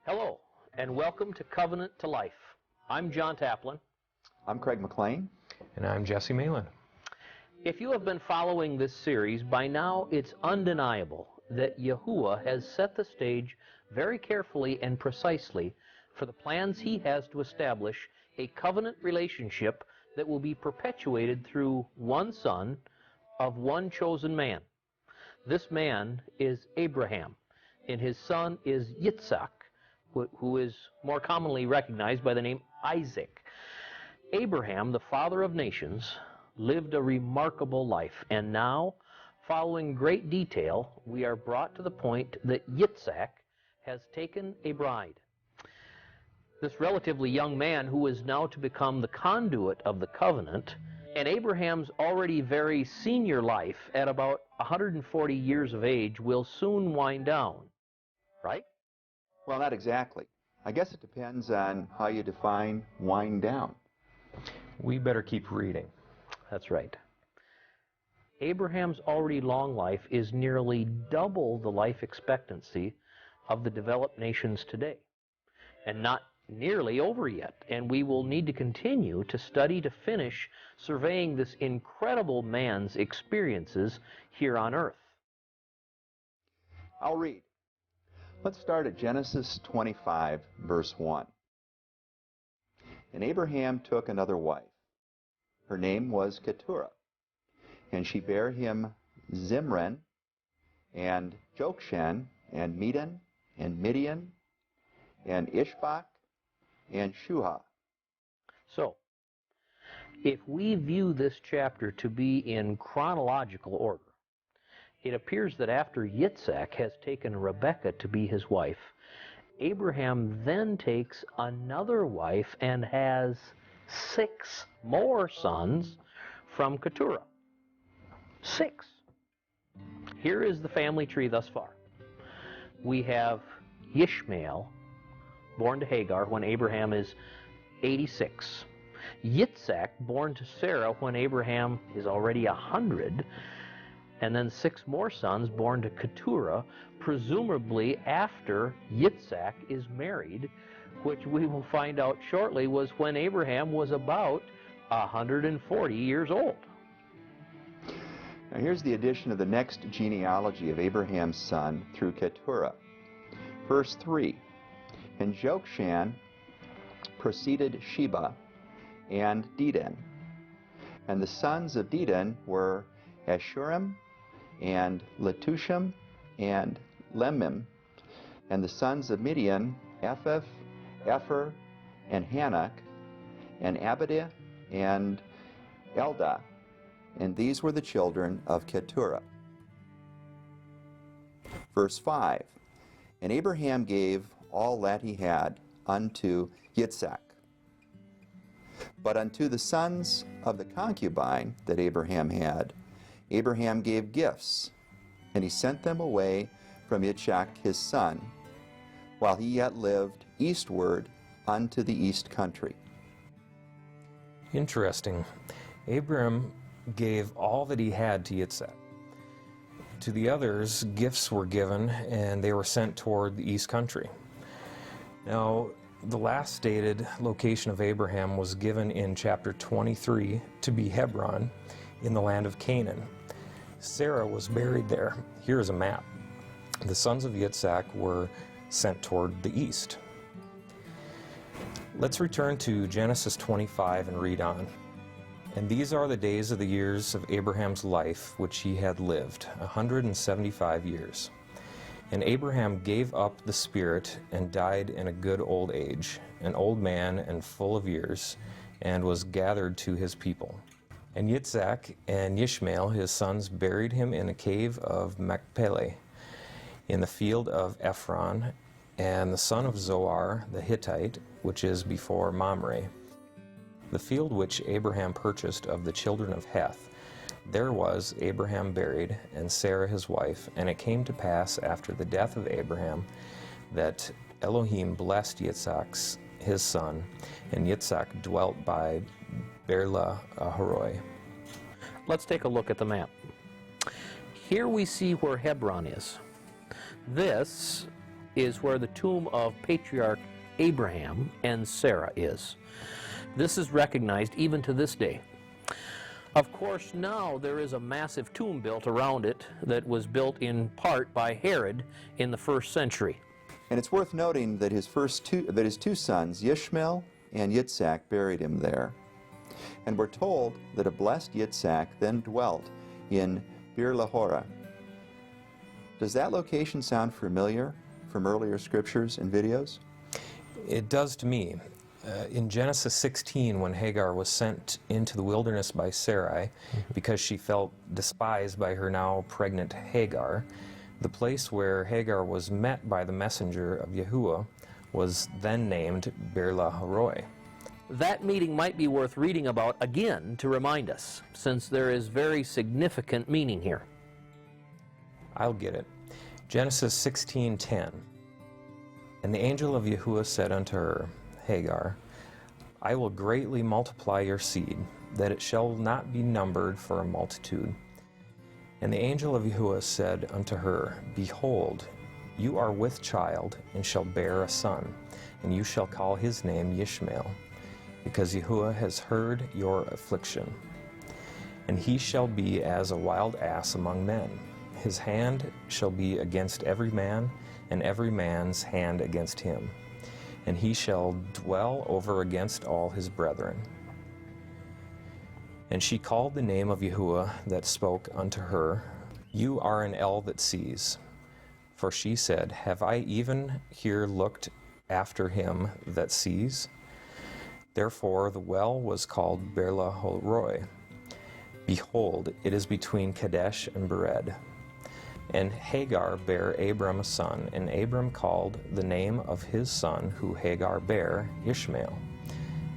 Hello, and welcome to Covenant to Life. I'm John Taplin. I'm Craig McLean. And I'm Jesse Malin. If you have been following this series, by now it's undeniable that Yahuwah has set the stage very carefully and precisely for the plans he has to establish a covenant relationship that will be perpetuated through one son of one chosen man. This man is Abraham, and his son is Yitzchak, who is more commonly recognized by the name Isaac. Abraham, the father of nations, lived a remarkable life, and now, following great detail, we are brought to the point that Yitzchak has taken a bride. This relatively young man, who is now to become the conduit of the covenant, and Abraham's already very senior life at about 140 years of age, will soon wind down, right? Well, not exactly. I guess it depends on how you define wind down. We better keep reading. That's right. Abraham's already long life is nearly double the life expectancy of the developed nations today, and not nearly over yet. And we will need to continue to study to finish surveying this incredible man's experiences here on earth. I'll read. Let's start at Genesis 25, verse 1. And Abraham took another wife. Her name was Keturah, and she bare him Zimran, and Jokshan, and Medan, and Midian, and Ishbak, and Shuha. So, if we view this chapter to be in chronological order, it appears that after Yitzchak has taken Rebekah to be his wife, Abraham then takes another wife and has 6 more sons from Keturah. 6. Here is the family tree thus far. We have Ishmael, born to Hagar when Abraham is 86. Yitzchak, born to Sarah when Abraham is already 100. And then 6 more sons born to Keturah, presumably after Yitzchak is married, which we will find out shortly was when Abraham was about 140 years old. Now here's the addition of the next genealogy of Abraham's son through Keturah. Verse 3. And Jokshan preceded Sheba and Dedan. And the sons of Dedan were Ashurim, and Letushim, and Lemim. And the sons of Midian, Ephah, Epher, and Hanok, and Abidah, and Eldah. And these were the children of Keturah. Verse 5. And Abraham gave all that he had unto Yitzchak. But unto the sons of the concubine that Abraham had, Abraham gave gifts, and he sent them away from Yitzchak his son, while he yet lived eastward unto the east country. Interesting. Abram gave all that he had to Yitzchak. To the others, gifts were given, and they were sent toward the east country. Now, the last stated location of Abraham was given in chapter 23 to be Hebron in the land of Canaan. Sarah was buried there. Here is a map. The sons of Yitzchak were sent toward the east. Let's return to Genesis 25 and read on. And these are the days of the years of Abraham's life which he had lived, 175 years. And Abraham gave up the spirit and died in a good old age, an old man and full of years, and was gathered to his people. And Yitzchak and Ishmael his sons buried him in a cave of Machpelah, in the field of Ephron, and the son of Zoar the Hittite, which is before Mamre. The field which Abraham purchased of the children of Heth, there was Abraham buried, and Sarah his wife. And it came to pass after the death of Abraham that Elohim blessed Yitzchak his son, and Yitzchak dwelt by Beer-lahai-roi. Let's take a look at the map. Here we see where Hebron is. This is where the tomb of patriarch Abraham and Sarah is. This is recognized even to this day. Of course, now there is a massive tomb built around it that was built in part by Herod in the 1st century. And it's worth noting that his two sons, Ishmael and Yitzchak, buried him there. And we're told that a blessed Yitzchak then dwelt in Bir Lahora. Does that location sound familiar from earlier scriptures and videos? It does to me. In Genesis 16, when Hagar was sent into the wilderness by Sarai because she felt despised by her now pregnant Hagar, the place where Hagar was met by the messenger of Yahuwah was then named Beer Lahai. That meeting might be worth reading about again to remind us, since there is very significant meaning here. I'll get it. Genesis 16:10. And the angel of Yahuwah said unto her, Hagar, I will greatly multiply your seed, that it shall not be numbered for a multitude. And the angel of Yahuwah said unto her, Behold, you are with child, and shall bear a son, and you shall call his name Ishmael, because Yahuwah has heard your affliction. And he shall be as a wild ass among men. His hand shall be against every man, and every man's hand against him. And he shall dwell over against all his brethren. And she called the name of Yahuwah that spoke unto her, You are an El that sees. For she said, Have I even here looked after him that sees? Therefore the well was called Beer Lahai. Behold, it is between Kadesh and Bered. And Hagar bare Abram a son, and Abram called the name of his son, who Hagar bare, Ishmael.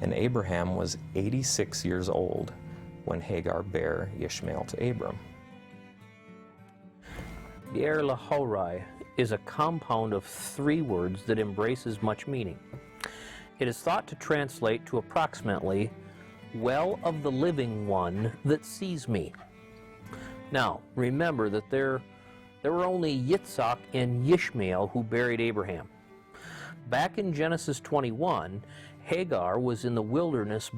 And Abraham was 86 years old when Hagar bare Ishmael to Abram. Beer Lahai is a compound of 3 words that embraces much meaning. It is thought to translate to approximately, well of the living one that sees me. Now, remember that there were only Yitzchak and Ishmael who buried Abraham. Back in Genesis 21, Hagar was in the wilderness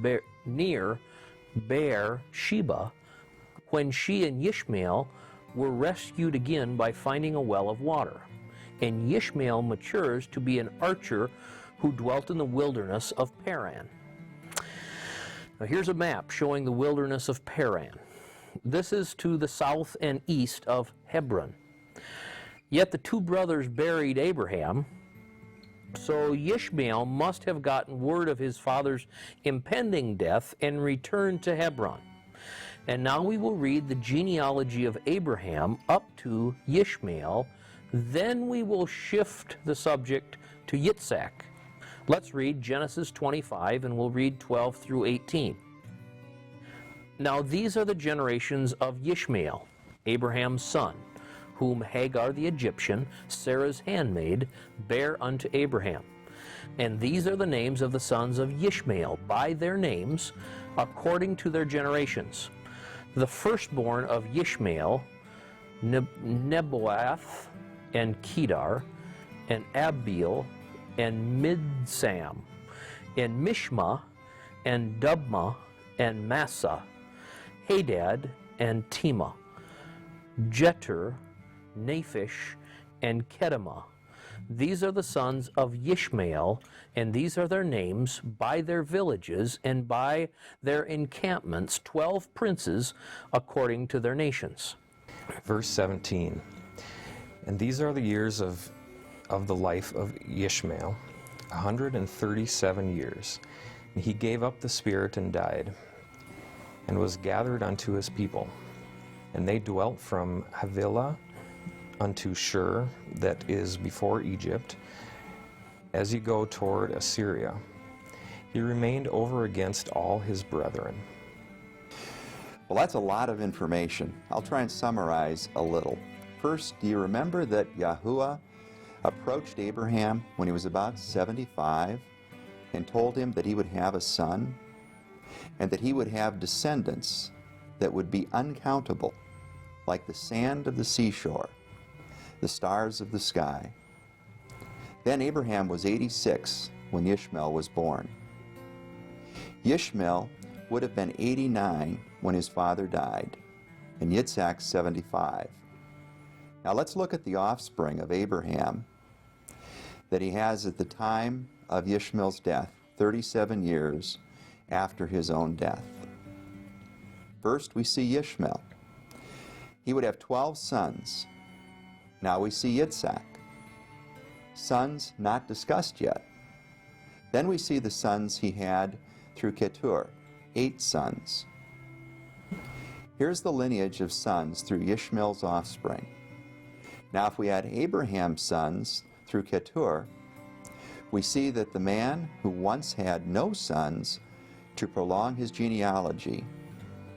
near Beer Sheba when she and Ishmael were rescued again by finding a well of water. And Ishmael matures to be an archer who dwelt in the wilderness of Paran. Now here's a map showing the wilderness of Paran. This is to the south and east of Hebron. Yet the 2 brothers buried Abraham, so Ishmael must have gotten word of his father's impending death and returned to Hebron. And now we will read the genealogy of Abraham up to Ishmael. Then we will shift the subject to Yitzchak. Let's read Genesis 25, and we'll read 12 through 18. Now these are the generations of Ishmael, Abraham's son, whom Hagar the Egyptian, Sarah's handmaid, bare unto Abraham. And these are the names of the sons of Ishmael, by their names, according to their generations. The firstborn of Ishmael, Nebaioth, and Kedar, and Abiel, and Midsam, and Mishma, and Dubma, and Massa, Hadad, and Tema, Jeter, Naphish, and Kedemah. These are the sons of Ishmael, and these are their names by their villages and by their encampments, 12 princes according to their nations. Verse 17. And these are the years of the life of Ishmael, 137 years. And he gave up the spirit and died, and was gathered unto his people. And they dwelt from Havilah unto Shur, that is before Egypt, as you go toward Assyria. He remained over against all his brethren. Well, that's a lot of information. I'll try and summarize a little. First, do you remember that Yahuwah approached Abraham when he was about 75 and told him that he would have a son and that he would have descendants that would be uncountable, like the sand of the seashore, the stars of the sky. Then Abraham was 86 when Ishmael was born. Ishmael would have been 89 when his father died, and Yitzchak 75. Now let's look at the offspring of Abraham that he has at the time of Ishmael's death, 37 years after his own death. First, we see Ishmael. He would have 12 sons. Now we see Yitzchak. Sons not discussed yet. Then we see the sons he had through Keturah, 8 sons. Here's the lineage of sons through Ishmael's offspring. Now if we add Abraham's sons through Keturah, we see that the man who once had no sons to prolong his genealogy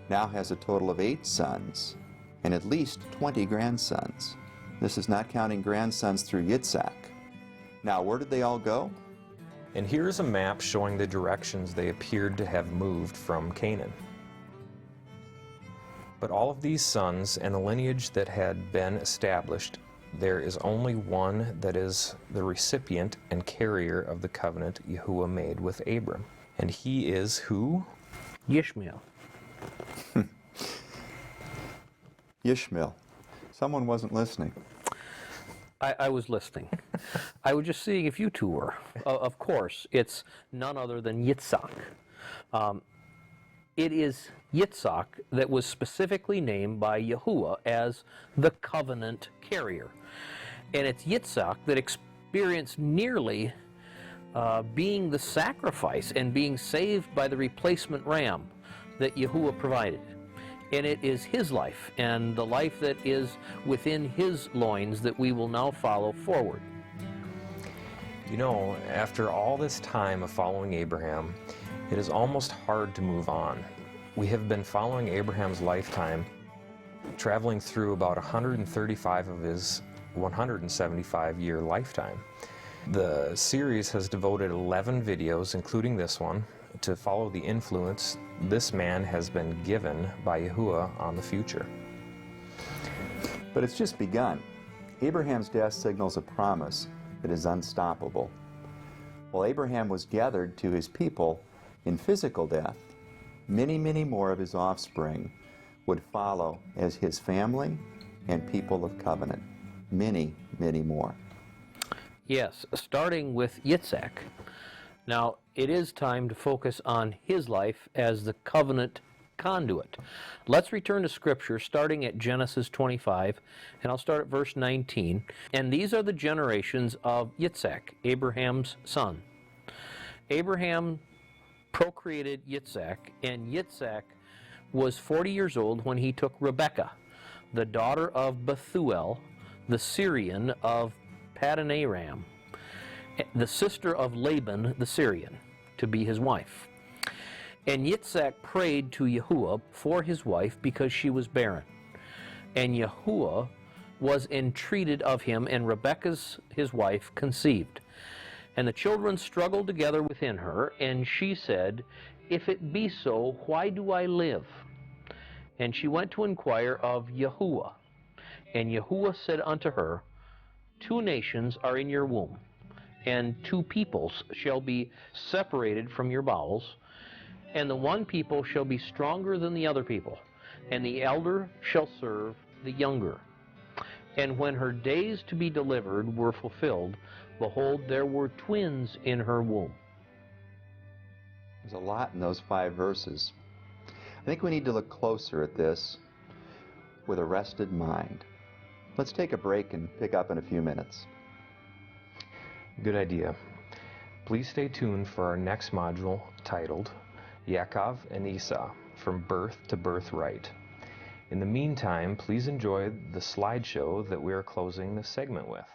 now has a total of 8 sons and at least 20 grandsons. This is not counting grandsons through Yitzchak. Now, where did they all go? And here's a map showing the directions they appeared to have moved from Canaan. But all of these sons and the lineage that had been established, there is only one that is the recipient and carrier of the covenant Yahuwah made with Abram. And he is who? Ishmael. Ishmael. Someone wasn't listening. I was listening. I was just seeing if you two were. Of course, it's none other than Yitzchak. It is Yitzchak that was specifically named by Yahuwah as the covenant carrier. And it's Yitzchak that experienced nearly being the sacrifice and being saved by the replacement ram that Yahuwah provided. And it is his life and the life that is within his loins that we will now follow forward. You know, after all this time of following Abraham, it is almost hard to move on. We have been following Abraham's lifetime, traveling through about 135 of his 175-year lifetime. The series has devoted 11 videos, including this one, to follow the influence this man has been given by Yahuwah on the future. But it's just begun. Abraham's death signals a promise that is unstoppable. While Abraham was gathered to his people in physical death, many, many more of his offspring would follow as his family and people of covenant. Many, many more. Yes, starting with Yitzchak. Now, it is time to focus on his life as the covenant conduit. Let's return to Scripture, starting at Genesis 25, and I'll start at verse 19. And these are the generations of Yitzchak, Abraham's son. Abraham procreated Yitzchak, and Yitzchak was 40 years old when he took Rebekah, the daughter of Bethuel, the Syrian of Paddan Aram, the sister of Laban the Syrian, to be his wife. And Yitzchak prayed to Yahuwah for his wife because she was barren. And Yahuwah was entreated of him, and Rebekah's his wife conceived. And the children struggled together within her, and she said, "If it be so, why do I live?" And she went to inquire of Yahuwah. And Yahuwah said unto her, "Two nations are in your womb, and 2 peoples shall be separated from your bowels, and the one people shall be stronger than the other people, and the elder shall serve the younger." And when her days to be delivered were fulfilled, behold, there were twins in her womb. There's a lot in those 5 verses. I think we need to look closer at this with a rested mind. Let's take a break and pick up in a few minutes. Good idea. Please stay tuned for our next module titled Yaakov and Esau, From Birth to Birthright. In the meantime, please enjoy the slideshow that we are closing this segment with.